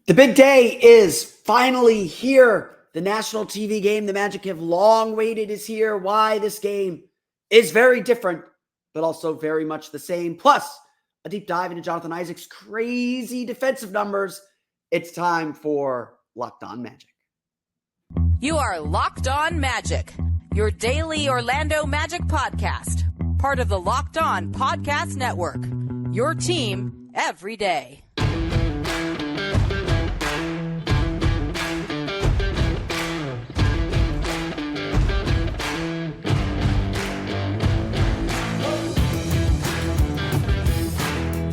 The big day is finally here. The national TV game the Magic have long waited is here. Why? This game is very different, but also very much the same. Plus, a deep dive into Jonathan Isaac's crazy defensive numbers. It's time for Locked On Magic. You are Locked On Magic, your daily Orlando Magic podcast. Part of the Locked On Podcast Network, your team every day.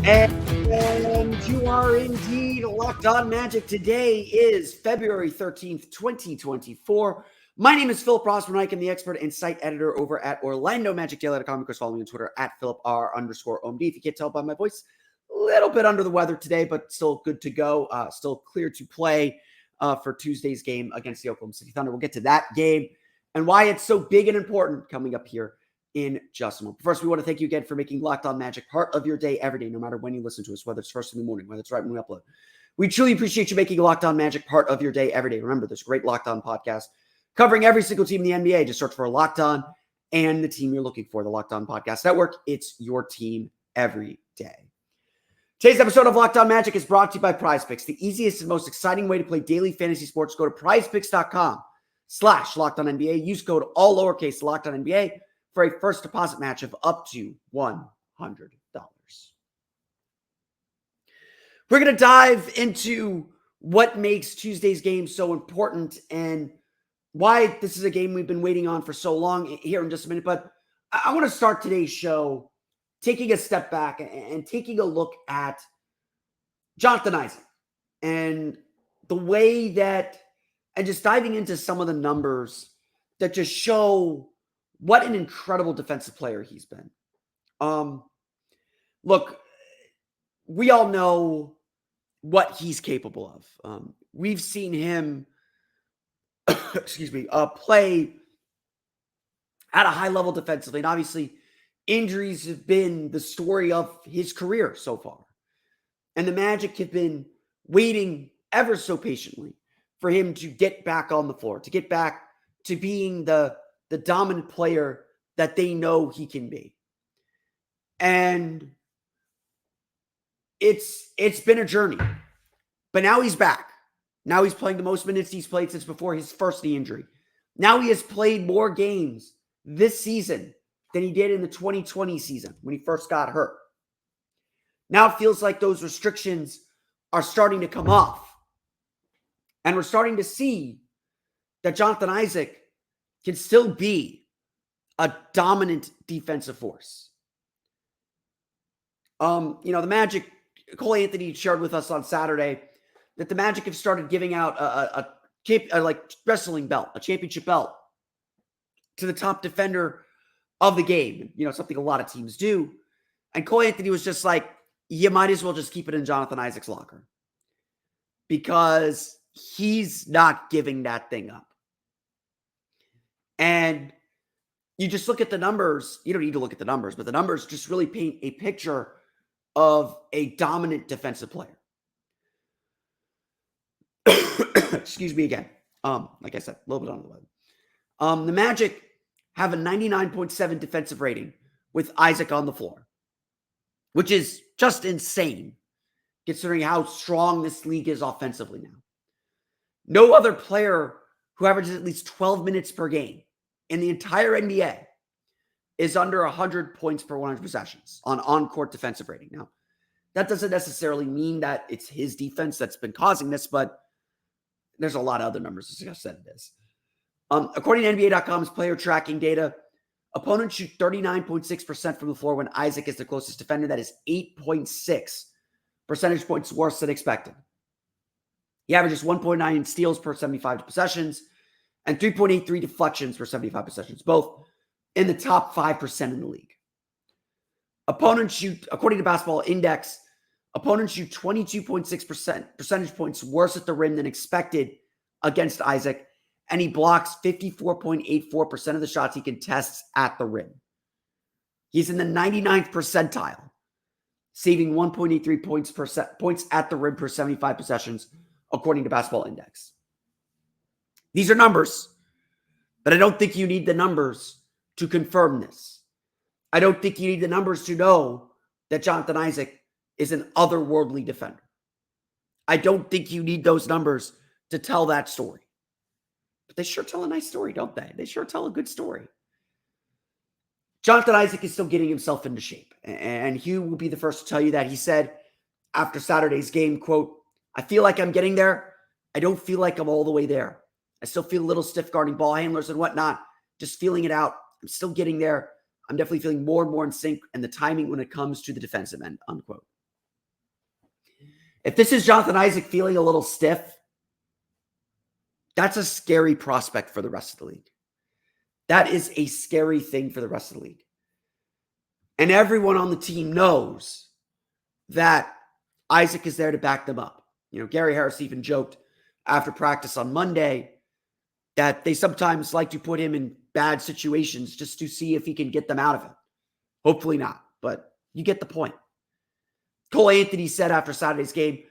And you are indeed Locked On Magic. Today is February 13th, 2024. My name is Philip Rossman. I'm the expert and site editor over at OrlandoMagicDaily.com. Of course, follow me on Twitter at PhilipR_OMD. If you can't tell by my voice, a little bit under the weather today, but still good to go. Still clear to play for Tuesday's game against the Oklahoma City Thunder. We'll get to that game and why it's so big and important coming up here in just a moment. First, we want to thank you again for making Locked On Magic part of your day every day, no matter when you listen to us, whether it's first in the morning, whether it's right when we upload. We truly appreciate you making Locked On Magic part of your day every day. Remember, there's a great Locked On podcast covering every single team in the NBA. Just search for Locked On and the team you're looking for, the Locked On Podcast Network. It's your team every day. Today's episode of Locked On Magic is brought to you by PrizePicks, the easiest and most exciting way to play daily fantasy sports. Go to prizepicks.com/LockedOnNBA. Use code all lowercase LockedOnNBA for a first deposit match of up to $100. We're going to dive into what makes Tuesday's game so important and why this is a game we've been waiting on for so long here in just a minute. But I want to start today's show taking a step back and taking a look at Jonathan Isaac and the way that, and just diving into some of the numbers that just show what an incredible defensive player he's been. Look, we all know what he's capable of. We've seen him, play at a high level defensively. And obviously, injuries have been the story of his career so far. And the Magic have been waiting ever so patiently for him to get back on the floor, to get back to being the dominant player that they know he can be. And it's been a journey. But now he's back. Now he's playing the most minutes he's played since before his first knee injury. Now he has played more games this season than he did in the 2020 season when he first got hurt. Now it feels like those restrictions are starting to come off. And we're starting to see that Jonathan Isaac can still be a dominant defensive force. The Magic, Cole Anthony shared with us on Saturday that the Magic have started giving out a wrestling belt, a championship belt to the top defender of the game. Something a lot of teams do. And Cole Anthony was just like, you might as well just keep it in Jonathan Isaac's locker because he's not giving that thing up. And you just look at the numbers. You don't need to look at the numbers, but the numbers just really paint a picture of a dominant defensive player. Excuse me again. Like I said, a little bit under the weather. The Magic have a 99.7 defensive rating with Isaac on the floor, which is just insane considering how strong this league is offensively now. No other player who averages at least 12 minutes per game in the entire NBA is under 100 points per 100 possessions on on-court defensive rating. Now, that doesn't necessarily mean that it's his defense that's been causing this, but there's a lot of other numbers to suggest that it is. According to NBA.com's player tracking data, opponents shoot 39.6% from the floor when Isaac is the closest defender. That is 8.6 percentage points worse than expected. He averages 1.9 steals per 75 possessions and 3.83 deflections per 75 possessions, both in the top 5% in the league. Opponents shoot, according to Basketball Index, opponents shoot 22.6% percentage points worse at the rim than expected against Isaac, and he blocks 54.84% of the shots he contests at the rim. He's in the 99th percentile, saving 1.83 points at the rim per 75 possessions, according to Basketball Index. These are numbers, but I don't think you need the numbers to confirm this. I don't think you need the numbers to know that Jonathan Isaac is an otherworldly defender. I don't think you need those numbers to tell that story. But they sure tell a nice story, don't they? They sure tell a good story. Jonathan Isaac is still getting himself into shape. And Hugh will be the first to tell you that. He said after Saturday's game, quote, "I feel like I'm getting there. I don't feel like I'm all the way there. I still feel a little stiff guarding ball handlers and whatnot. Just feeling it out. I'm still getting there. I'm definitely feeling more and more in sync and the timing when it comes to the defensive end," unquote. If this is Jonathan Isaac feeling a little stiff, that's a scary prospect for the rest of the league. That is a scary thing for the rest of the league. And everyone on the team knows that Isaac is there to back them up. You know, Gary Harris even joked after practice on Monday that they sometimes like to put him in bad situations just to see if he can get them out of it. Hopefully not, but you get the point. Cole Anthony said after Saturday's game,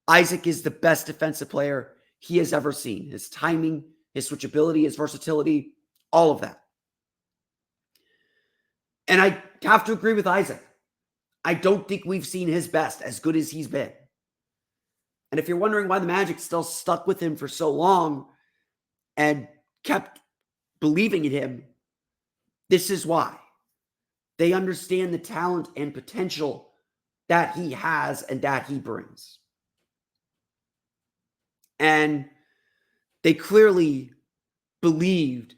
Isaac is the best defensive player he has ever seen. His timing, his switchability, his versatility, all of that. And I have to agree with Isaac. I don't think we've seen his best, as good as he's been. And if you're wondering why the Magic still stuck with him for so long and kept believing in him, this is why. They understand the talent and potential that he has and that he brings. And they clearly believed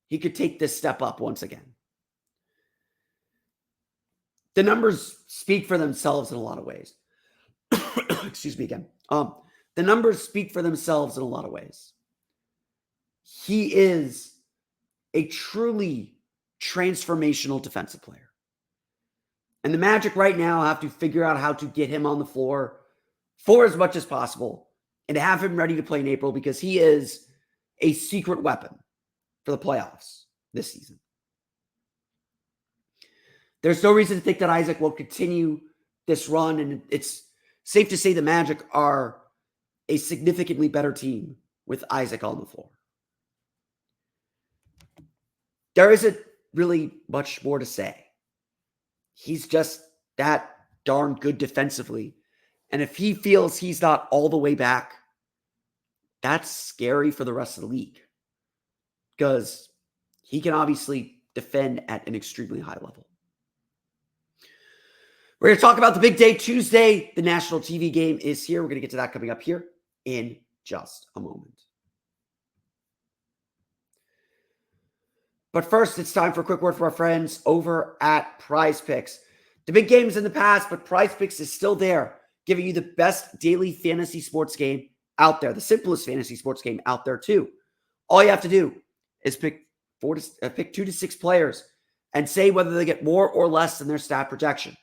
he could take this step up once again. The numbers speak for themselves in a lot of ways. Excuse me again. The numbers speak for themselves in a lot of ways. He is a truly transformational defensive player. And the Magic right now have to figure out how to get him on the floor for as much as possible and have him ready to play in April, because he is a secret weapon for the playoffs this season. There's no reason to think that Isaac will continue this run, and it's safe to say the Magic are a significantly better team with Isaac on the floor. There isn't really much more to say. He's just that darn good defensively. And if he feels he's not all the way back, that's scary for the rest of the league, because he can obviously defend at an extremely high level. We're going to talk about the big day Tuesday. The national TV game is here. We're going to get to that coming up here in just a moment. But first, it's time for a quick word from our friends over at Prize Picks. The big game's in the past, but Prize Picks is still there, giving you the best daily fantasy sports game out there, the simplest fantasy sports game out there too. All you have to do is pick 2 to 6 players and say whether they get more or less than their stat projection.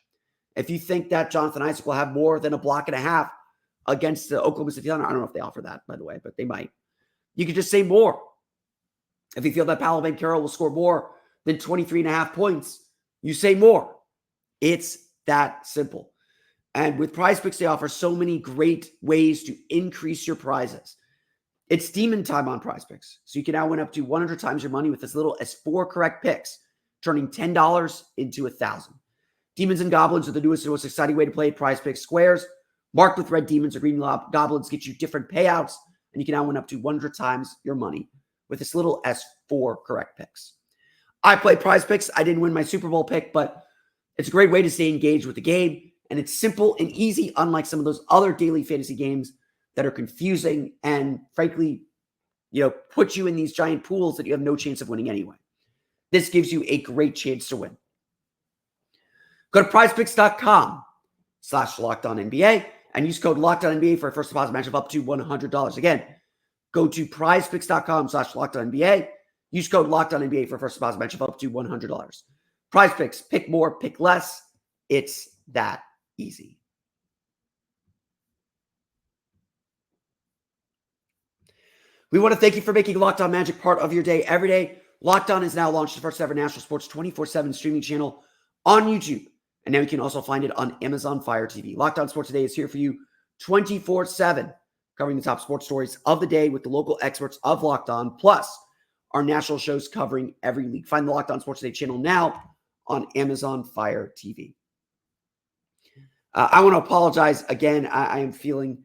If you think that Jonathan Isaac will have more than a block and a half against the Oklahoma City Thunder, I don't know if they offer that, by the way, but they might. You could just say more. If you feel that Paolo Banchero will score more than 23.5 points, you say more. It's that simple. And with Prize Picks, they offer so many great ways to increase your prizes. It's demon time on Prize Picks, so you can now win up to 100 times your money with as little as 4 correct picks, turning $10 into $1,000. Demons and Goblins are the newest and most exciting way to play Prize Picks. Squares marked with red demons or green goblins get you different payouts, and you can now win up to 100 times your money with as little as 4 correct picks. I play Prize Picks. I didn't win my Super Bowl pick, but it's a great way to stay engaged with the game, and it's simple and easy, unlike some of those other daily fantasy games that are confusing and, frankly, put you in these giant pools that you have no chance of winning anyway. This gives you a great chance to win. Go to prizepicks.com/LockedOnNBA and use code LockedOnNBA for a first deposit match of up to $100. Again, go to prizepicks.com/LockedOnNBA. Use code LockedOnNBA for a first deposit match of up to $100. Prize Picks, pick more, pick less. It's that easy. We want to thank you for making Locked On Magic part of your day every day. Locked On has now launched the first ever national sports 24/7 streaming channel on YouTube. And now you can also find it on Amazon Fire TV. Locked On Sports Today is here for you 24/7. covering the top sports stories of the day with the local experts of Locked On, plus our national shows covering every league. Find the Locked On Sports Today channel now on Amazon Fire TV. I want to apologize again. I am feeling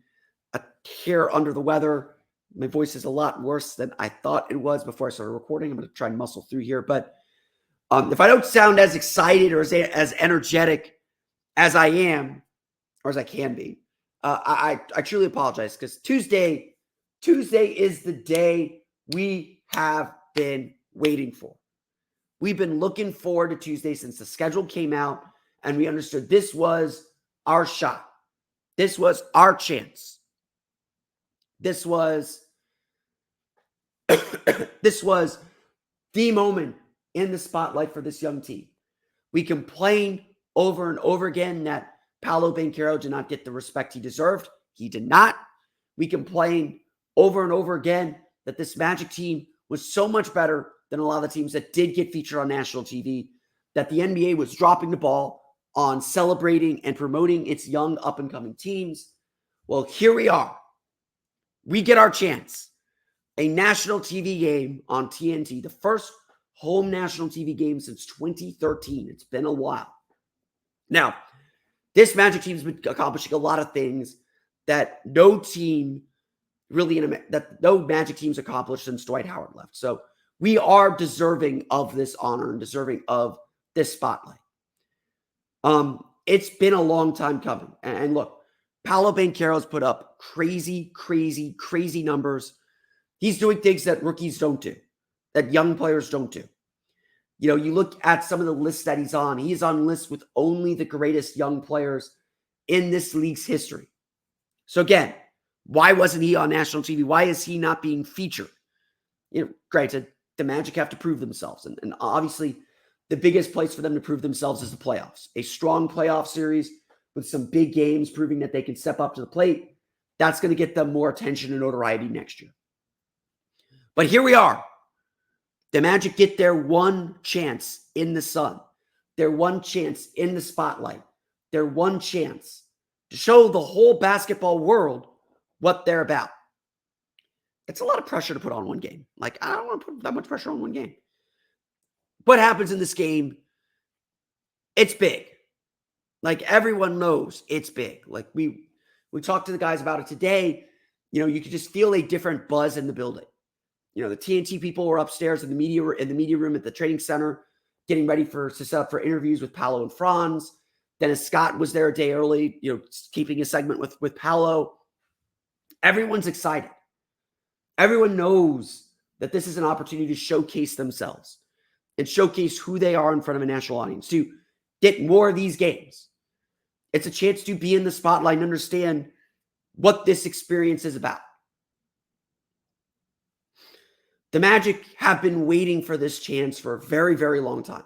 a hair under the weather. My voice is a lot worse than I thought it was before I started recording. I'm going to try and muscle through here. But if I don't sound as excited or as energetic as I am, or as I can be, I truly apologize, because Tuesday is the day we have been waiting for. We've been looking forward to Tuesday since the schedule came out, and we understood this was our shot. This was our chance. This was this was the moment in the spotlight for this young team. We complained over and over again that Paolo Banchero did not get the respect he deserved. He did not. We complained over and over again that this Magic team was so much better than a lot of the teams that did get featured on national TV, that the NBA was dropping the ball on celebrating and promoting its young up-and-coming teams. Well, here we are. We get our chance. A national TV game on TNT, the first home national TV game since 2013. It's been a while. Now, this Magic team has been accomplishing a lot of things that no team really, that no Magic teams accomplished since Dwight Howard left. So we are deserving of this honor and deserving of this spotlight. It's been a long time coming. And look, Paolo Banchero's put up crazy numbers. He's doing things that rookies don't do, that young players don't do. You know, you look at some of the lists that he's on lists with only the greatest young players in this league's history. So again, why wasn't he on national TV? Why is he not being featured? You know, granted, the Magic have to prove themselves. And obviously, the biggest place for them to prove themselves is the playoffs. A strong playoff series with some big games proving that they can step up to the plate. That's going to get them more attention and notoriety next year. But here we are. The Magic get their one chance in the sun, their one chance in the spotlight, their one chance to show the whole basketball world what they're about. It's a lot of pressure to put on one game. Like, I don't want to put that much pressure on one game. What happens in this game, it's big. Like, everyone knows it's big. Like, we talked to the guys about it today. You know, you could just feel a different buzz in the building. You know, the TNT people were upstairs in the media room at the training center, getting ready to set up for interviews with Paolo and Franz. Dennis Scott was there a day early, you know, keeping a segment with Paolo. Everyone's excited. Everyone knows that this is an opportunity to showcase themselves and showcase who they are in front of a national audience, to get more of these games. It's a chance to be in the spotlight and understand what this experience is about. The Magic have been waiting for this chance for a very, very long time.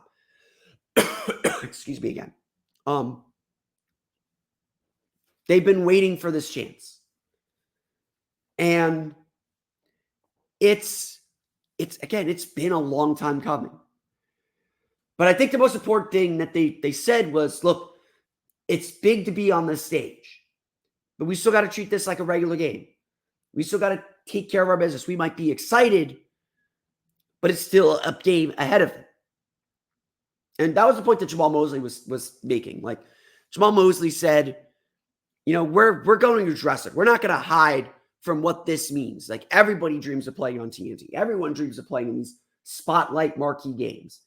Excuse me again. They've been waiting for this chance. And it's been a long time coming. But I think the most important thing that they said was, look, it's big to be on this stage, but we still got to treat this like a regular game. We still got to take care of our business. We might be excited, but it's still a game ahead of it. And that was the point that Jamal Mosley was making. Like, Jamal Mosley said, you know, we're going to address it. We're not going to hide from what this means. Like, everybody dreams of playing on TNT. Everyone dreams of playing in these spotlight marquee games.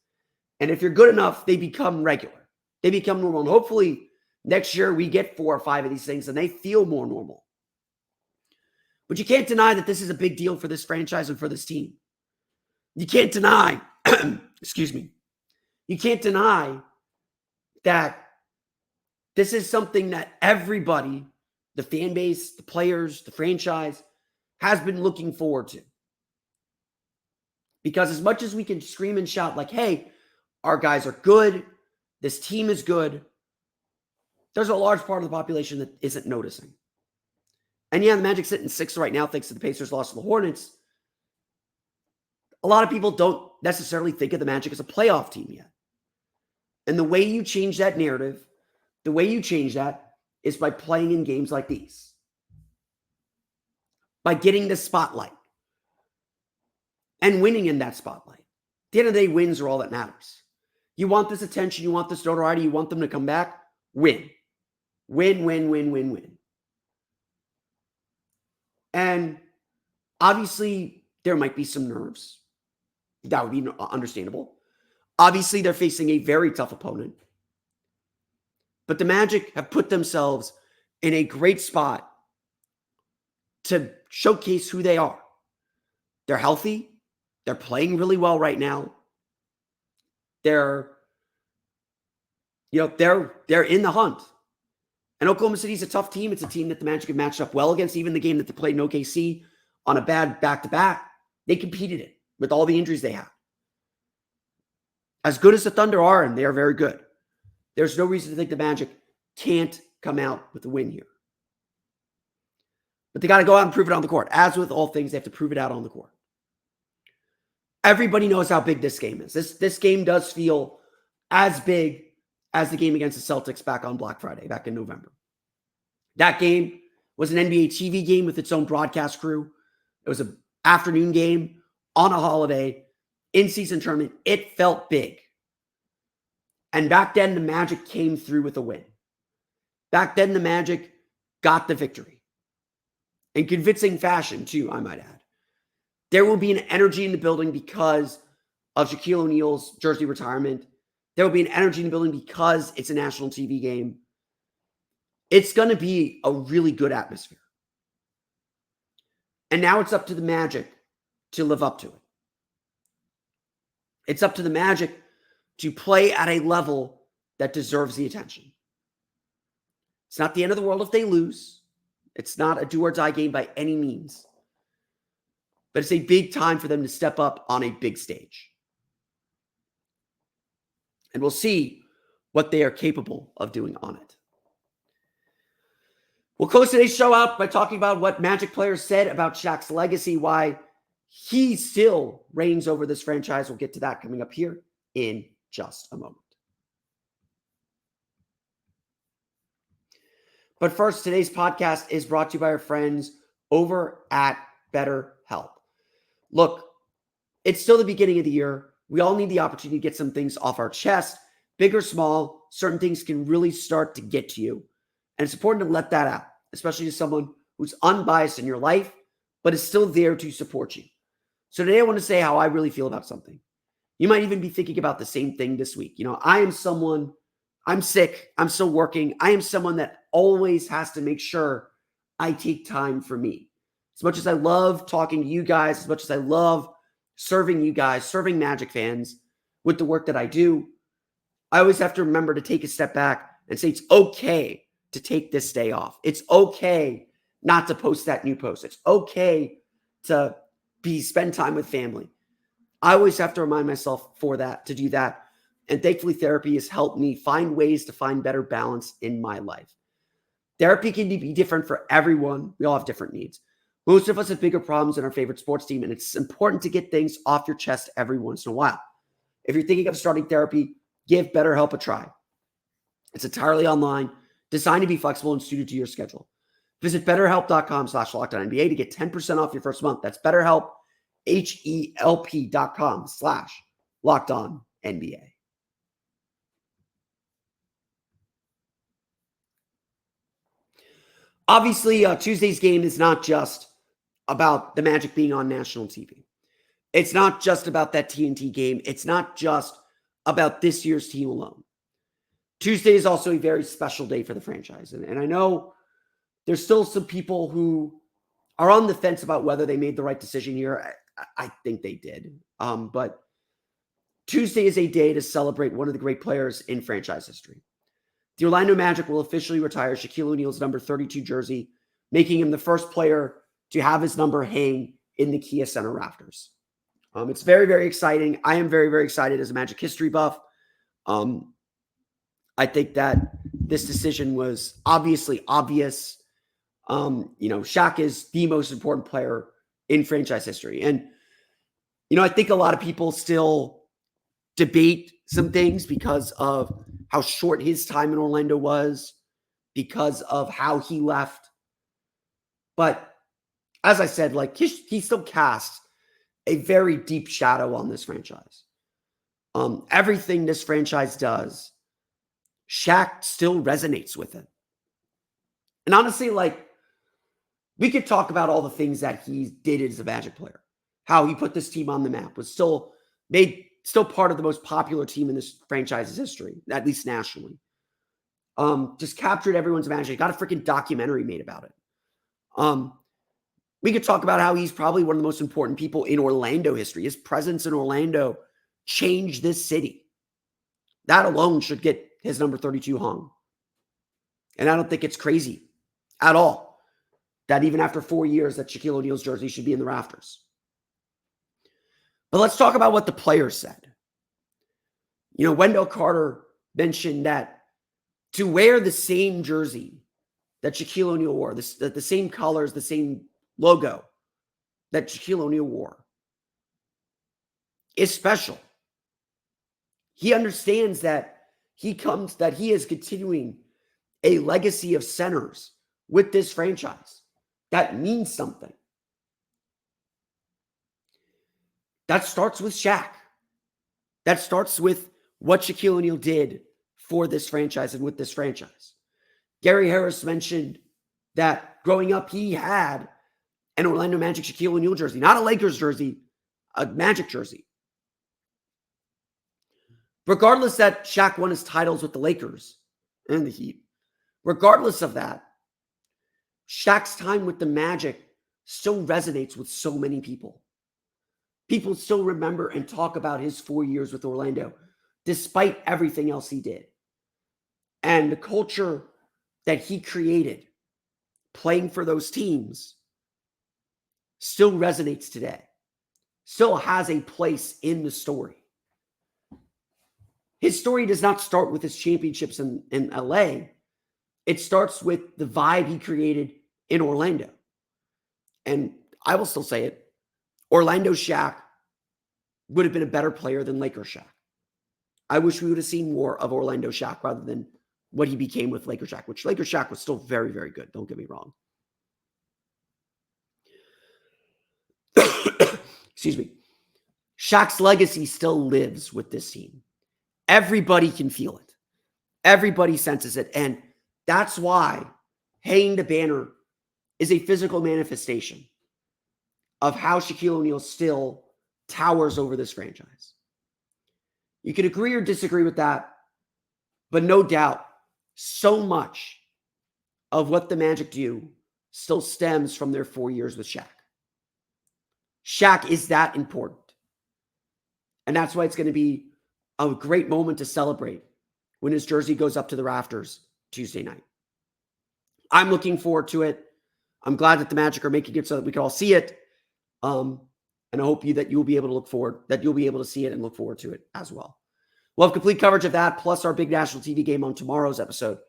And if you're good enough, they become regular. They become normal. And hopefully next year we get 4 or 5 of these things and they feel more normal. But you can't deny that this is a big deal for this franchise and for this team. You can't deny, excuse me, you can't deny that this is something that everybody, the fan base, the players, the franchise, has been looking forward to. Because as much as we can scream and shout like, hey, our guys are good, this team is good, there's a large part of the population that isn't noticing. And yeah, the Magic sit in 6th right now thanks to the Pacers' loss to the Hornets. A lot of people don't necessarily think of the Magic as a playoff team yet. And the way you change that narrative, the way you change that is by playing in games like these. by getting the spotlight and winning in that spotlight. At the end of the day, wins are all that matters. You want this attention, you want this notoriety, you want them to come back, win. Win, win, win, win, win. And obviously, there might be some nerves. That would be understandable. Obviously, they're facing a very tough opponent. But the Magic have put themselves in a great spot to showcase who they are. They're healthy. They're playing really well right now. They're in the hunt. And Oklahoma City's a tough team. It's a team that the Magic have matched up well against. Even the game that they played in OKC on a bad back-to-back, they competed it with all the injuries they have. As good as the Thunder are, and they are very good, there's no reason to think the Magic can't come out with a win here. But they got to go out and prove it on the court. As with all things, they have to prove it out on the court. Everybody knows how big this game is. This game does feel as big as the game against the Celtics back on Black Friday, back in November. That game was an NBA TV game with its own broadcast crew. It was an afternoon game on a holiday, in-season tournament. It felt big. And back then, the Magic came through with a win. Back then, the Magic got the victory. In convincing fashion, too, I might add. There will be an energy in the building because of Shaquille O'Neal's jersey retirement. There will be an energy in the building because it's a national TV game. It's going to be a really good atmosphere. And now it's up to the Magic to live up to it. It's up to the Magic to play at a level that deserves the attention. It's not the end of the world if they lose. It's not a do-or-die game by any means. But it's a big time for them to step up on a big stage. And we'll see what they are capable of doing on it. We'll close today's show out by talking about what Magic players said about Shaq's legacy, why he still reigns over this franchise. We'll get to that coming up here in just a moment. But first, today's podcast is brought to you by our friends over at BetterHelp. Look, it's still the beginning of the year. We all need the opportunity to get some things off our chest. Big or small, certain things can really start to get to you. And it's important to let that out, especially to someone who's unbiased in your life, but is still there to support you. So today I want to say how I really feel about something. You might even be thinking about the same thing this week. I'm sick. I'm still working. I am someone that always has to make sure I take time for me. As much as I love talking to you guys, as much as I love serving you guys, serving Magic fans with the work that I do, I always have to remember to take a step back and say it's okay to take this day off. It's okay not to post that new post. It's okay to spend time with family. I always have to remind myself to do that. And thankfully, therapy has helped me find ways to find better balance in my life. Therapy can be different for everyone. We all have different needs. Most of us have bigger problems than our favorite sports team, and it's important to get things off your chest every once in a while. If you're thinking of starting therapy, give BetterHelp a try. It's entirely online, designed to be flexible and suited to your schedule. Visit BetterHelp.com/LockedOnNBA to get 10% off your first month. That's BetterHelp, HELP.com/LockedOnNBA. Obviously, Tuesday's game is not just about the Magic being on national TV. It's not just about that TNT game. It's not just about this year's team alone. Tuesday is also a very special day for the franchise. And I know there's still some people who are on the fence about whether they made the right decision here. I think they did. But Tuesday is a day to celebrate one of the great players in franchise history. The Orlando Magic will officially retire Shaquille O'Neal's number 32 jersey, making him the first player to have his number hang in the Kia Center rafters. It's very, very exciting. I am very, very excited as a Magic history buff. I think that this decision was obviously obvious. Shaq is the most important player in franchise history. And, I think a lot of people still debate some things because of how short his time in Orlando was, because of how he left. But as I said, like he still casts a very deep shadow on this franchise. Everything this franchise does, Shaq still resonates with it. And honestly, like, we could talk about all the things that he did as a Magic player, how he put this team on the map, was still part of the most popular team in this franchise's history, at least nationally. Just captured everyone's imagination. Got a freaking documentary made about it. We could talk about how he's probably one of the most important people in Orlando history. His presence in Orlando changed this city. That alone should get his number 32 hung. And I don't think it's crazy at all that even after 4 years that Shaquille O'Neal's jersey should be in the rafters. But let's talk about what the players said. You know, Wendell Carter mentioned that to wear the same jersey that Shaquille O'Neal wore, the same colors, the same logo that Shaquille O'Neal wore, is special. He understands that he is continuing a legacy of centers with this franchise. That means something. That starts with Shaq. That starts with what Shaquille O'Neal did for this franchise and with this franchise. Gary Harris mentioned that growing up, he had an Orlando Magic Shaquille O'Neal jersey, not a Lakers jersey, a Magic jersey. Regardless that Shaq won his titles with the Lakers and the Heat, regardless of that, Shaq's time with the Magic still resonates with so many people. People still remember and talk about his 4 years with Orlando, despite everything else he did. And the culture that he created playing for those teams still resonates today, still has a place in the story. His story does not start with his championships in LA. It starts with the vibe he created in Orlando. And I will still say it, Orlando Shaq would have been a better player than Lakers Shaq. I wish we would have seen more of Orlando Shaq rather than what he became with Lakers Shaq, which Lakers Shaq was still very, very good. Don't get me wrong. Excuse me. Shaq's legacy still lives with this team. Everybody can feel it. Everybody senses it. And that's why hanging the banner is a physical manifestation of how Shaquille O'Neal still towers over this franchise. You can agree or disagree with that, but no doubt, so much of what the Magic do still stems from their 4 years with Shaq. Shaq is that important. And that's why it's going to be a great moment to celebrate when his jersey goes up to the rafters Tuesday night. I'm looking forward to it. I'm glad that the Magic are making it so that we can all see it. And I hope that you'll be able to see it and look forward to it as well. We'll have complete coverage of that, plus our big national TV game on tomorrow's episode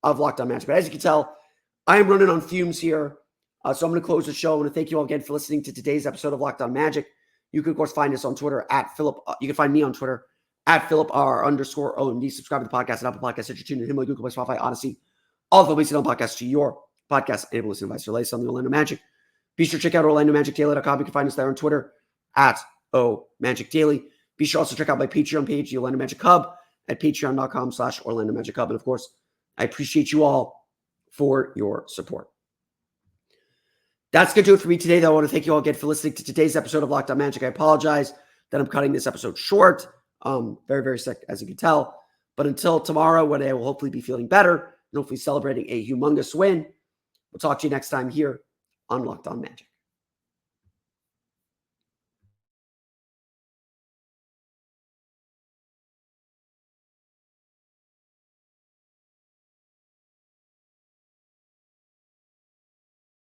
of Locked On Magic. But as you can tell, I am running on fumes here. So I'm going to close the show. I want to thank you all again for listening to today's episode of Locked On Magic. You can, of course, find us on Twitter at Philip. You can find me on Twitter at @PhilipR_OMD. Subscribe to the podcast and Apple Podcasts. Set your tune in Himalaya, Google Play, Spotify, Odyssey. All of the places on podcasts to your podcast able listening device. Your latest on the Orlando Magic. Be sure to check out OrlandoMagicDaily.com. You can find us there on Twitter at @OMagicDaily. Be sure also to check out my Patreon page, the Orlando Magic Hub, at patreon.com/Orlando Magic Hub. And of course, I appreciate you all for your support. That's going to do it for me today, though. I want to thank you all again for listening to today's episode of Locked On Magic. I apologize that I'm cutting this episode short. Very, very sick, as you can tell. But until tomorrow, when I will hopefully be feeling better and hopefully celebrating a humongous win, we'll talk to you next time here on Locked On Magic.